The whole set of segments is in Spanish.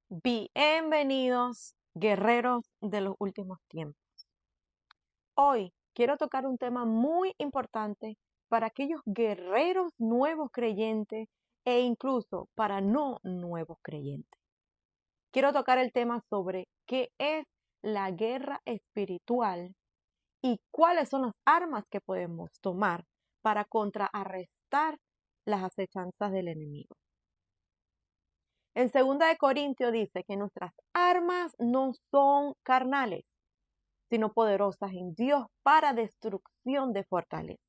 Bienvenidos, guerreros de los últimos tiempos. Hoy quiero tocar un tema muy importante para aquellos guerreros nuevos creyentes e incluso para no nuevos creyentes. Quiero tocar el tema sobre qué es la guerra espiritual y cuáles son las armas que podemos tomar para contrarrestar las acechanzas del enemigo. En 2 de Corintios dice que nuestras armas no son carnales, sino poderosas en Dios para destrucción de fortalezas.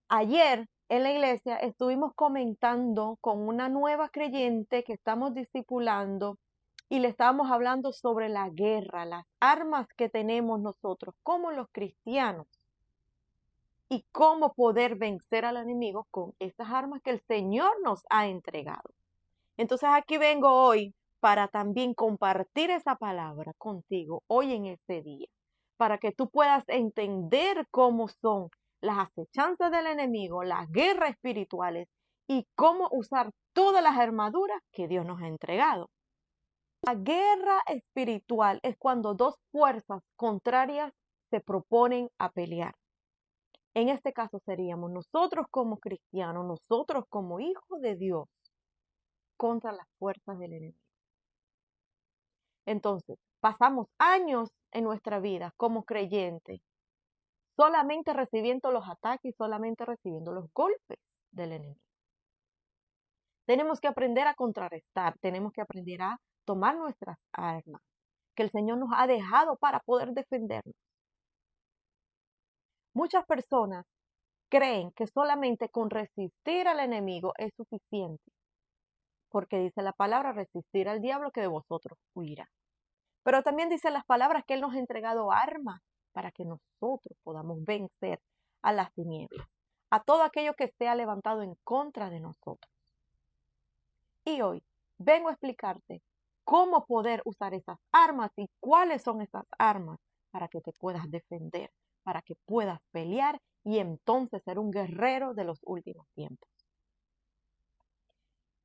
Ayer en la iglesia estuvimos comentando con una nueva creyente que estamos discipulando y le estábamos hablando sobre la guerra, las armas que tenemos nosotros como los cristianos y cómo poder vencer al enemigo con esas armas que el Señor nos ha entregado. Entonces aquí vengo hoy para también compartir esa palabra contigo hoy en este día, para que tú puedas entender cómo son las acechanzas del enemigo, las guerras espirituales y cómo usar todas las armaduras que Dios nos ha entregado. La guerra espiritual es cuando dos fuerzas contrarias se proponen a pelear. En este caso seríamos nosotros como cristianos, nosotros como hijos de Dios, contra las fuerzas del enemigo. Entonces, pasamos años en nuestra vida como creyentes, solamente recibiendo los ataques y solamente recibiendo los golpes del enemigo. Tenemos que aprender a contrarrestar, tenemos que aprender a tomar nuestras armas, que el Señor nos ha dejado para poder defendernos. Muchas personas creen que solamente con resistir al enemigo es suficiente, porque dice la palabra, resistir al diablo que de vosotros huirá. Pero también dice las palabras que Él nos ha entregado armas para que nosotros podamos vencer a las tinieblas, a todo aquello que sea levantado en contra de nosotros. Y hoy vengo a explicarte cómo poder usar esas armas y cuáles son esas armas para que te puedas defender, para que puedas pelear y entonces ser un guerrero de los últimos tiempos.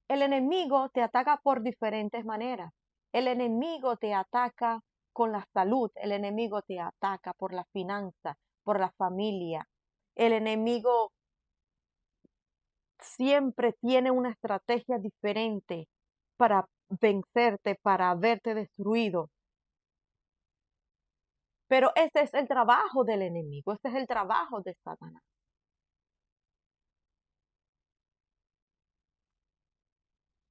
El enemigo te ataca por diferentes maneras. El enemigo te ataca con la salud, el enemigo te ataca por la finanza, por la familia. El enemigo siempre tiene una estrategia diferente para vencerte, para verte destruido. Pero ese es el trabajo del enemigo, ese es el trabajo de Satanás.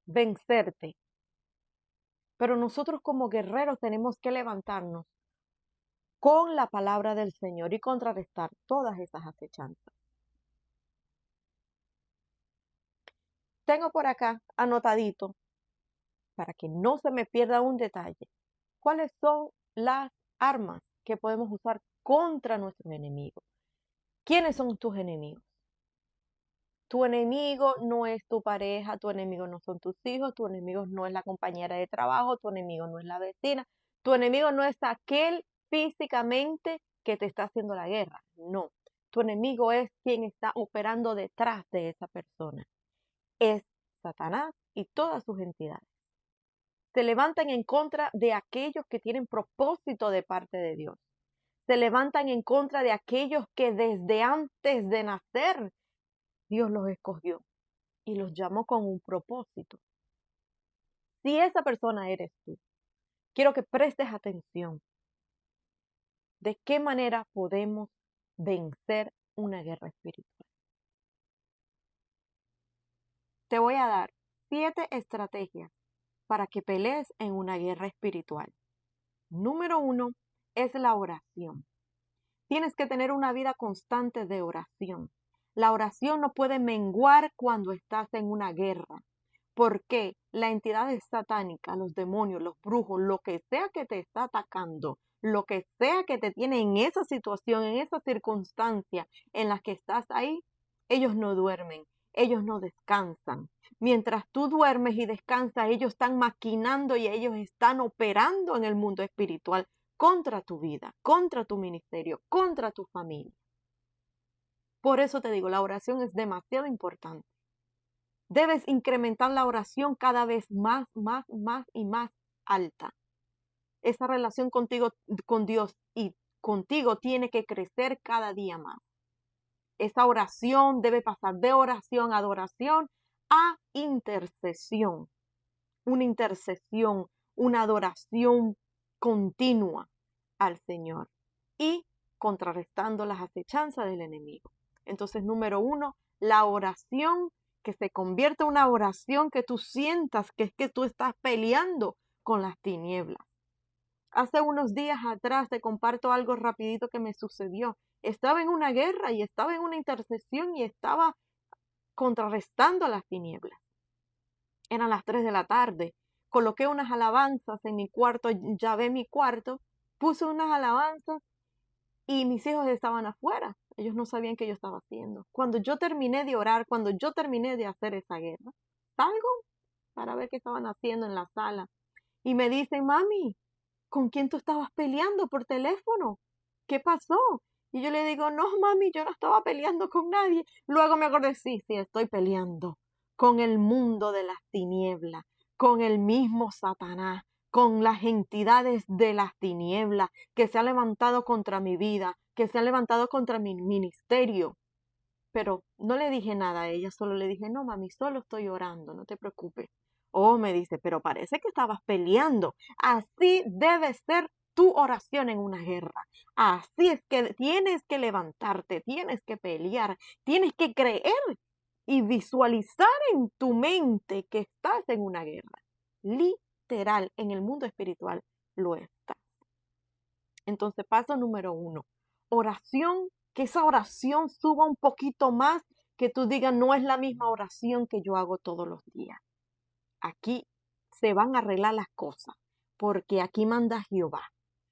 Vencerte. Pero nosotros como guerreros tenemos que levantarnos con la palabra del Señor y contrarrestar todas esas acechanzas. Tengo por acá anotadito, para que no se me pierda un detalle, cuáles son las armas que podemos usar contra nuestros enemigos. ¿Quiénes son tus enemigos? Tu enemigo no es tu pareja, tu enemigo no son tus hijos, tu enemigo no es la compañera de trabajo, tu enemigo no es la vecina, tu enemigo no es aquel físicamente que te está haciendo la guerra, no. Tu enemigo es quien está operando detrás de esa persona. Es Satanás y todas sus entidades. Se levantan en contra de aquellos que tienen propósito de parte de Dios. Se levantan en contra de aquellos que desde antes de nacer Dios los escogió y los llamó con un propósito. Si esa persona eres tú, quiero que prestes atención. ¿De qué manera podemos vencer una guerra espiritual? Te voy a dar 7 estrategias para que pelees en una guerra espiritual. Número 1 es la oración. Tienes que tener una vida constante de oración. La oración no puede menguar cuando estás en una guerra, porque la entidad satánica, los demonios, los brujos, lo que sea que te está atacando, lo que sea que te tiene en esa situación, en esa circunstancia en la que estás ahí, ellos no duermen, ellos no descansan. Mientras tú duermes y descansas, ellos están maquinando y ellos están operando en el mundo espiritual contra tu vida, contra tu ministerio, contra tu familia. Por eso te digo, la oración es demasiado importante. Debes incrementar la oración cada vez más y más alta. Esa relación contigo, con Dios y contigo tiene que crecer cada día más. Esa oración debe pasar de oración a adoración a intercesión. Una intercesión, una adoración continua al Señor y contrarrestando las acechanzas del enemigo. Entonces, número 1, la oración, que se convierta en una oración que tú sientas que es que tú estás peleando con las tinieblas. Hace unos días atrás te comparto algo rapidito que me sucedió. Estaba en una guerra y estaba en una intercesión y estaba contrarrestando las tinieblas. Eran las 3 de la tarde. Coloqué unas alabanzas en mi cuarto, llavé mi cuarto, puse unas alabanzas y mis hijos estaban afuera. Ellos no sabían qué yo estaba haciendo. Cuando yo terminé de orar, cuando yo terminé de hacer esa guerra, salgo para ver qué estaban haciendo en la sala. Y me dicen, mami, ¿con quién tú estabas peleando por teléfono? ¿Qué pasó? Y yo le digo, no, mami, yo no estaba peleando con nadie. Luego me acordé, sí, estoy peleando con el mundo de las tinieblas, con el mismo Satanás, con las entidades de las tinieblas que se han levantado contra mi vida, que se han levantado contra mi ministerio. Pero no le dije nada a ella, solo le dije, no, mami, solo estoy orando, no te preocupes. Oh, me dice, pero parece que estabas peleando. Así debe ser tu oración en una guerra. Así es que tienes que levantarte, tienes que pelear, tienes que creer y visualizar en tu mente que estás en una guerra. Literal, en el mundo espiritual lo estás. Entonces, paso número 1, oración, que esa oración suba un poquito más, que tú digas, no es la misma oración que yo hago todos los días. Aquí se van a arreglar las cosas, porque aquí manda Jehová.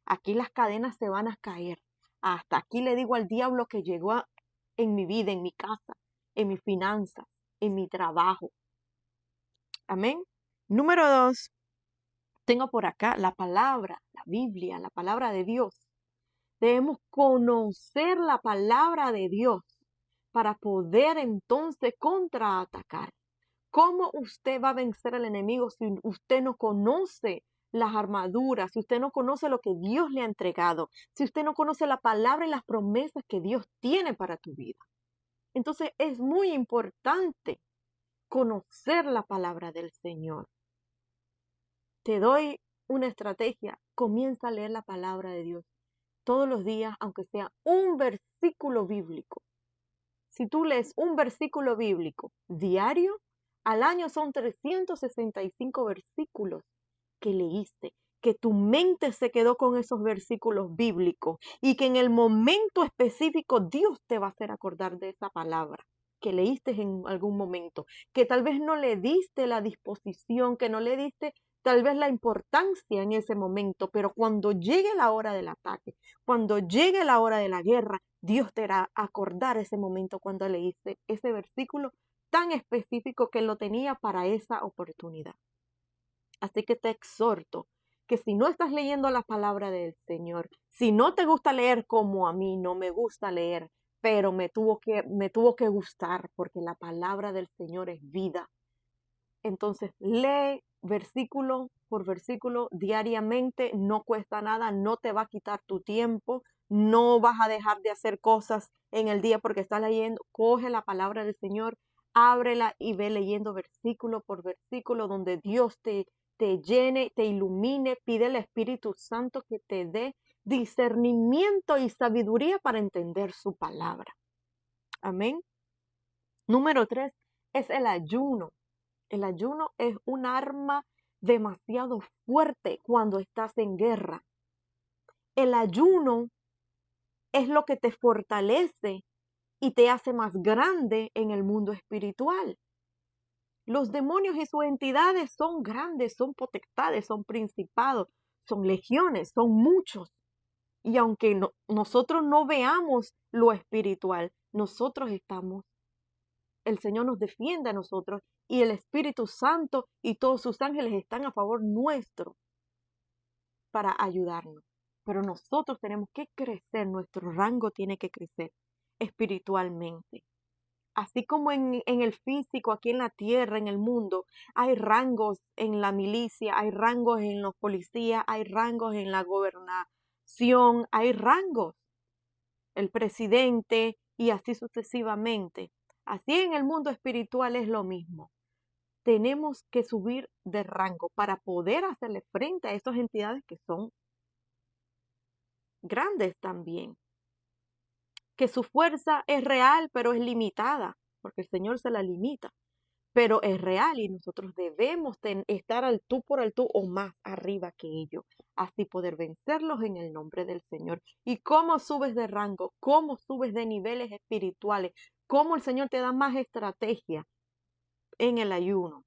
Aquí las cadenas se van a caer. Hasta aquí le digo al diablo que llegó en mi vida, en mi casa, en mi finanzas, en mi trabajo. Amén. Número 2, tengo por acá la palabra, la Biblia, la palabra de Dios. Debemos conocer la palabra de Dios para poder entonces contraatacar. ¿Cómo usted va a vencer al enemigo si usted no conoce las armaduras, si usted no conoce lo que Dios le ha entregado, si usted no conoce la palabra y las promesas que Dios tiene para tu vida? Entonces es muy importante conocer la palabra del Señor. Te doy una estrategia. Comienza a leer la palabra de Dios todos los días, aunque sea un versículo bíblico. Si tú lees un versículo bíblico diario, al año son 365 versículos que leíste, que tu mente se quedó con esos versículos bíblicos y que en el momento específico Dios te va a hacer acordar de esa palabra que leíste en algún momento, que tal vez no le diste la disposición, que no le diste tal vez la importancia en ese momento, pero cuando llegue la hora del ataque, cuando llegue la hora de la guerra, Dios te hará acordar ese momento cuando leíste ese versículo tan específico que lo tenía para esa oportunidad. Así que te exhorto que si no estás leyendo la palabra del Señor, si no te gusta leer como a mí no me gusta leer, pero me tuvo que gustar porque la palabra del Señor es vida. Entonces lee versículo por versículo diariamente, no cuesta nada, no te va a quitar tu tiempo, no vas a dejar de hacer cosas en el día porque estás leyendo. Coge la palabra del Señor, ábrela y ve leyendo versículo por versículo donde Dios te llene, te ilumine. Pide al Espíritu Santo que te dé discernimiento y sabiduría para entender su palabra. Amén. Número 3 es el ayuno. El ayuno es un arma demasiado fuerte cuando estás en guerra. El ayuno es lo que te fortalece y te hace más grande en el mundo espiritual. Los demonios y sus entidades son grandes, son potestades, son principados, son legiones, son muchos. Y aunque nosotros no veamos lo espiritual, nosotros estamos, el Señor nos defiende a nosotros y el Espíritu Santo y todos sus ángeles están a favor nuestro para ayudarnos. Pero nosotros tenemos que crecer, nuestro rango tiene que crecer espiritualmente. Así como en el físico, aquí en la tierra, en el mundo, hay rangos en la milicia, hay rangos en los policías, hay rangos en la gobernación, hay rangos, el presidente y así sucesivamente. Así en el mundo espiritual es lo mismo. Tenemos que subir de rango para poder hacerle frente a estas entidades que son grandes también. Que su fuerza es real, pero es limitada, porque el Señor se la limita, pero es real y nosotros debemos estar al tú por el tú o más arriba que ellos, así poder vencerlos en el nombre del Señor. ¿Y cómo subes de rango? ¿Cómo subes de niveles espirituales? ¿Cómo el Señor te da más estrategia en el ayuno?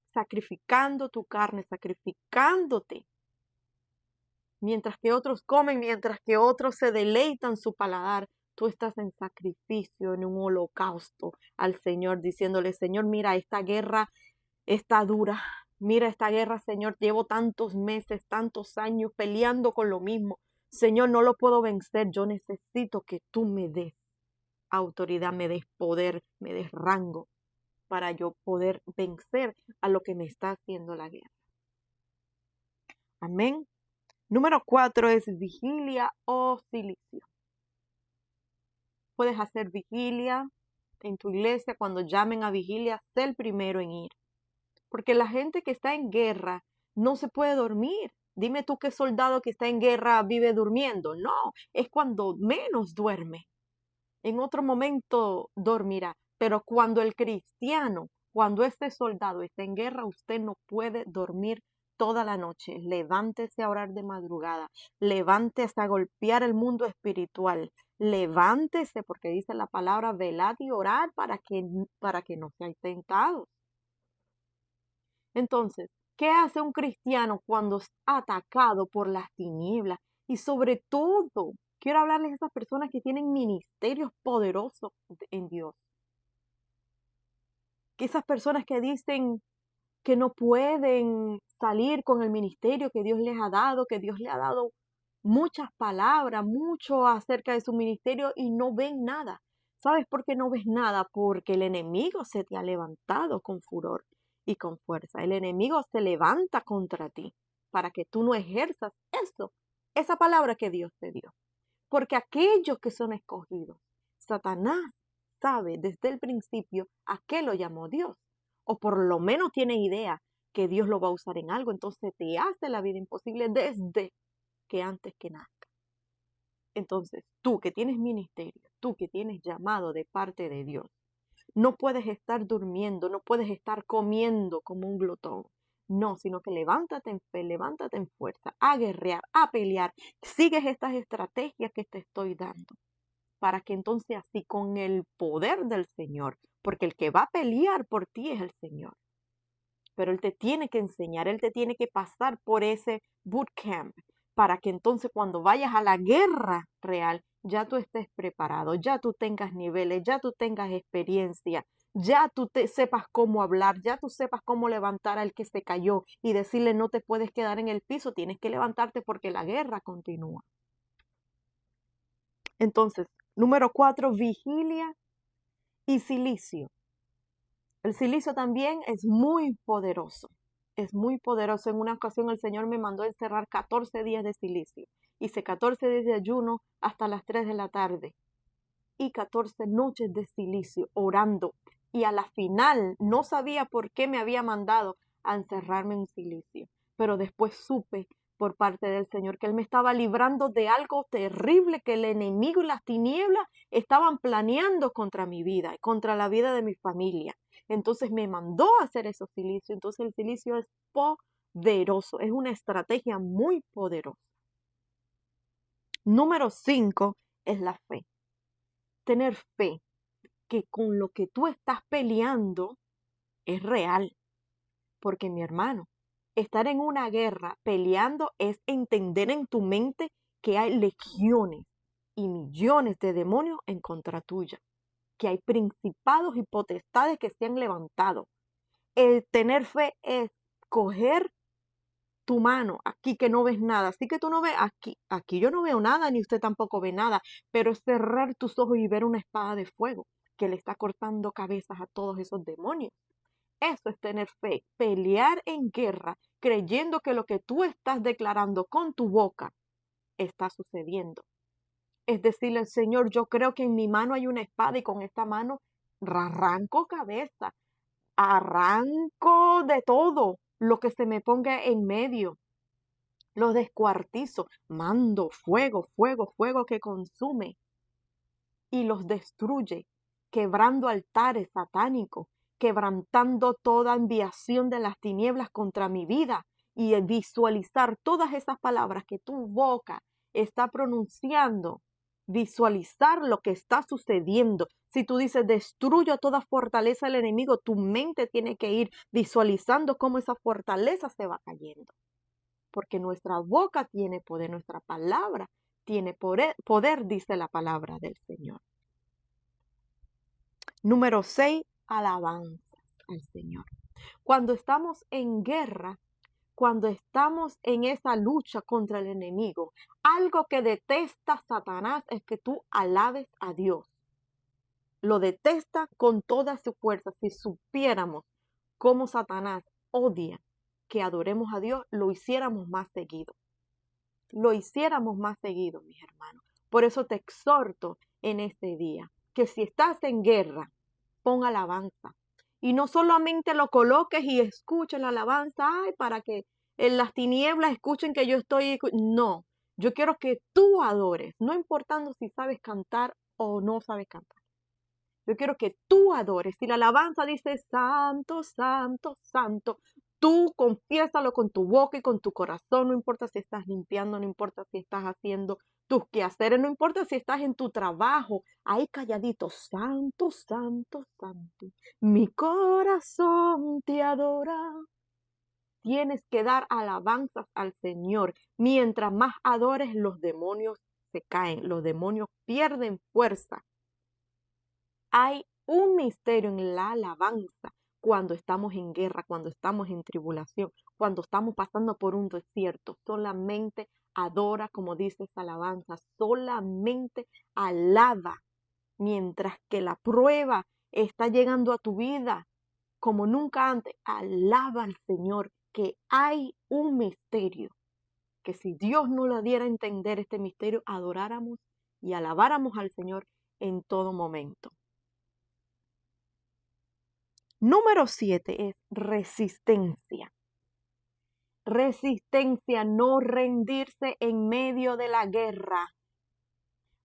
Sacrificando tu carne, sacrificándote. Mientras que otros comen, mientras que otros se deleitan su paladar, tú estás en sacrificio, en un holocausto al Señor, diciéndole, Señor, mira, esta guerra está dura. Mira esta guerra, Señor, llevo tantos meses, tantos años peleando con lo mismo. Señor, no lo puedo vencer. Yo necesito que tú me des autoridad, me des poder, me des rango para yo poder vencer a lo que me está haciendo la guerra. Amén. Número 4 es vigilia o silicio. Puedes hacer vigilia en tu iglesia. Cuando llamen a vigilia, sé el primero en ir. Porque la gente que está en guerra no se puede dormir. Dime tú qué soldado que está en guerra vive durmiendo. No, es cuando menos duerme. En otro momento dormirá. Pero cuando el cristiano, cuando este soldado está en guerra, usted no puede dormir toda la noche. Levántese a orar de madrugada. Levántese a golpear el mundo espiritual. Levántese, porque dice la palabra, velad y orad para que no seáis tentados. Entonces, ¿qué hace un cristiano cuando es atacado por las tinieblas? Y sobre todo, quiero hablarles a esas personas que tienen ministerios poderosos en Dios. Que esas personas que dicen que no pueden salir con el ministerio que Dios les ha dado, que Dios les ha dado muchas palabras, mucho acerca de su ministerio y no ven nada. ¿Sabes por qué no ves nada? Porque el enemigo se te ha levantado con furor y con fuerza. El enemigo se levanta contra ti para que tú no ejerzas esa palabra que Dios te dio. Porque aquellos que son escogidos, Satanás sabe desde el principio a qué lo llamó Dios. O por lo menos tiene idea que Dios lo va a usar en algo. Entonces te hace la vida imposible desde que antes que nazca. Entonces, tú que tienes ministerio, tú que tienes llamado de parte de Dios, no puedes estar durmiendo, no puedes estar comiendo como un glotón. No, sino que levántate en fe, levántate en fuerza, a guerrear, a pelear. Sigues estas estrategias que te estoy dando para que entonces así con el poder del Señor, porque el que va a pelear por ti es el Señor. Pero Él te tiene que enseñar, Él te tiene que pasar por ese bootcamp para que entonces cuando vayas a la guerra real, ya tú estés preparado, ya tú tengas niveles, ya tú tengas experiencia, ya tú sepas cómo hablar, ya tú sepas cómo levantar al que se cayó y decirle no te puedes quedar en el piso, tienes que levantarte porque la guerra continúa. Entonces, número 4, vigilia y silicio. El silicio también es muy poderoso. Es muy poderoso. En una ocasión el Señor me mandó encerrar 14 días de silicio. Hice 14 días de ayuno hasta las 3 de la tarde. Y 14 noches de silicio orando. Y a la final no sabía por qué me había mandado a encerrarme en silicio. Pero después supe por parte del Señor que Él me estaba librando de algo terrible que el enemigo y las tinieblas estaban planeando contra mi vida y contra la vida de mi familia. Entonces me mandó a hacer esos silicios. Entonces el silicio es poderoso, es una estrategia muy poderosa. Número 5 es la fe. Tener fe que con lo que tú estás peleando es real. Porque mi hermano, estar en una guerra peleando es entender en tu mente que hay legiones y millones de demonios en contra tuya. Que hay principados y potestades que se han levantado. El tener fe es coger tu mano, aquí que no ves nada, así que tú no ves, aquí yo no veo nada, ni usted tampoco ve nada, pero es cerrar tus ojos y ver una espada de fuego. que le está cortando cabezas a todos esos demonios. Eso es tener fe, pelear en guerra, creyendo que lo que tú estás declarando con tu boca está sucediendo. Es decirle al Señor, yo creo que en mi mano hay una espada y con esta mano arranco cabeza, arranco de todo lo que se me ponga en medio. Los descuartizo, mando fuego, fuego, fuego que consume y los destruye, quebrando altares satánicos, quebrantando toda enviación de las tinieblas contra mi vida y visualizar todas esas palabras que tu boca está pronunciando, visualizar lo que está sucediendo. Si tú dices, destruyo toda fortaleza del enemigo, tu mente tiene que ir visualizando cómo esa fortaleza se va cayendo. Porque nuestra boca tiene poder, nuestra palabra tiene poder, dice la palabra del Señor. Número 6, alabanza al Señor. Cuando estamos en guerra, cuando estamos en esa lucha contra el enemigo, algo que detesta Satanás es que tú alabes a Dios. Lo detesta con toda su fuerza. Si supiéramos cómo Satanás odia que adoremos a Dios, lo hiciéramos más seguido. Lo hiciéramos más seguido, mis hermanos. Por eso te exhorto en este día, que si estás en guerra, pon alabanza. Y no solamente lo coloques y escuches la alabanza, ay, para que en las tinieblas escuchen que yo estoy. No, yo quiero que tú adores, no importando si sabes cantar o no sabes cantar. Yo quiero que tú adores. Si la alabanza dice santo, santo, santo, tú confiésalo con tu boca y con tu corazón. No importa si estás limpiando, no importa si estás haciendo tus quehaceres, no importa si estás en tu trabajo. Ahí calladito, santo, santo, santo. Mi corazón te adora. Tienes que dar alabanzas al Señor. Mientras más adores, los demonios se caen, los demonios pierden fuerza. Hay un misterio en la alabanza cuando estamos en guerra, cuando estamos en tribulación, cuando estamos pasando por un desierto. Solamente adora, como dice esa alabanza, solamente alaba, mientras que la prueba está llegando a tu vida como nunca antes. Alaba al Señor, que hay un misterio, que si Dios no lo diera a entender este misterio, adoráramos y alabáramos al Señor en todo momento. Número 7 es resistencia. Resistencia, no rendirse en medio de la guerra.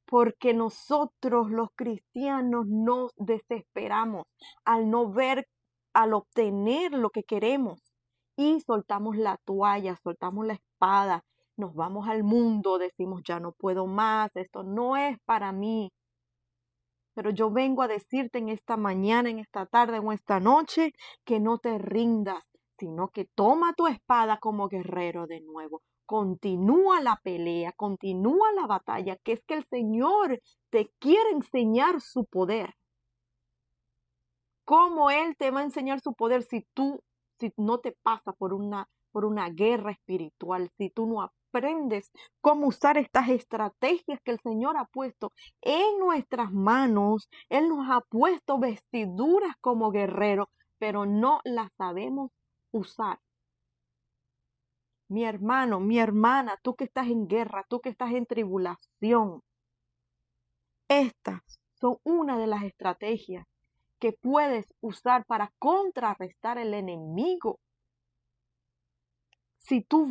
Porque nosotros los cristianos nos desesperamos al no ver, al obtener lo que queremos. Y soltamos la toalla, soltamos la espada, nos vamos al mundo, decimos ya no puedo más, esto no es para mí. Pero yo vengo a decirte en esta mañana, en esta tarde o esta noche, que no te rindas, sino que toma tu espada como guerrero de nuevo. Continúa la pelea, continúa la batalla, que es que el Señor te quiere enseñar su poder. ¿Cómo Él te va a enseñar su poder si no te pasa por una guerra espiritual, si tú no aprendes cómo usar estas estrategias que el Señor ha puesto en nuestras manos? Él nos ha puesto vestiduras como guerreros, pero no las sabemos usar. Mi hermano, mi hermana, tú que estás en guerra, tú que estás en tribulación, estas son una de las estrategias que puedes usar para contrarrestar el enemigo. Si tú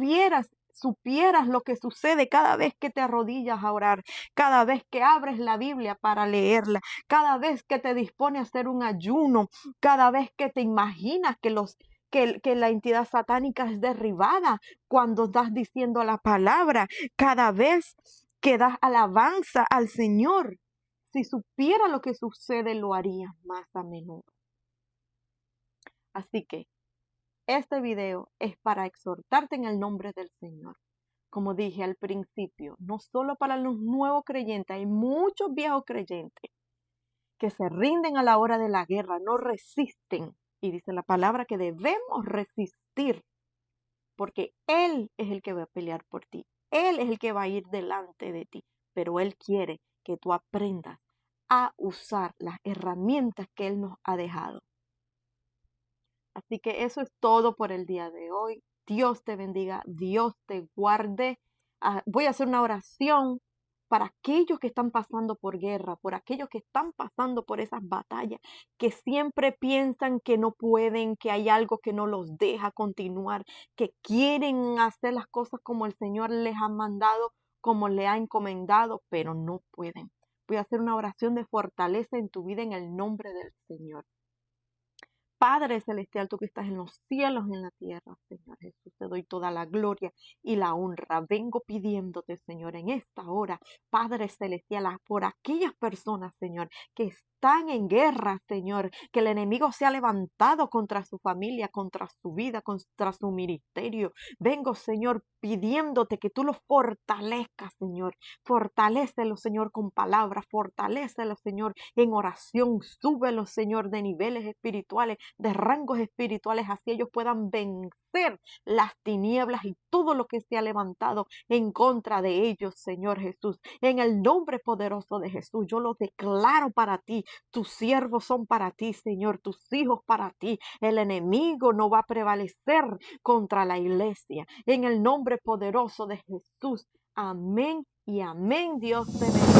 supieras lo que sucede cada vez que te arrodillas a orar, cada vez que abres la Biblia para leerla, cada vez que te dispones a hacer un ayuno, cada vez que te imaginas que la entidad satánica es derribada cuando estás diciendo la palabra, cada vez que das alabanza al Señor. Si supiera lo que sucede, lo harías más a menudo. Así que este video es para exhortarte en el nombre del Señor. Como dije al principio, no solo para los nuevos creyentes, hay muchos viejos creyentes que se rinden a la hora de la guerra, no resisten. Y dice la palabra que debemos resistir, porque Él es el que va a pelear por ti. Él es el que va a ir delante de ti, pero Él quiere que tú aprendas a usar las herramientas que Él nos ha dejado. Así que eso es todo por el día de hoy. Dios te bendiga, Dios te guarde. Voy a hacer una oración para aquellos que están pasando por guerra, por aquellos que están pasando por esas batallas, que siempre piensan que no pueden, que hay algo que no los deja continuar, que quieren hacer las cosas como el Señor les ha mandado, como le ha encomendado, pero no pueden. Voy a hacer una oración de fortaleza en tu vida en el nombre del Señor. Padre celestial, tú que estás en los cielos, en la tierra, Señor Jesús, te doy toda la gloria y la honra. Vengo pidiéndote, Señor, en esta hora, Padre celestial, por aquellas personas, Señor, que están en guerra, Señor, que el enemigo se ha levantado contra su familia, contra su vida, contra su ministerio. Vengo, Señor, pidiéndote que tú los fortalezcas, Señor. Fortalécelo, Señor, con palabras. Fortalécelo, Señor, en oración. Súbelo, Señor, de niveles espirituales, de rangos espirituales, así ellos puedan vencer las tinieblas y todo lo que se ha levantado en contra de ellos, Señor Jesús. En el nombre poderoso de Jesús, yo los declaro para ti. Tus siervos son para ti, Señor, tus hijos para ti. El enemigo no va a prevalecer contra la iglesia. En el nombre poderoso de Jesús. Amén y amén. Dios te bendiga.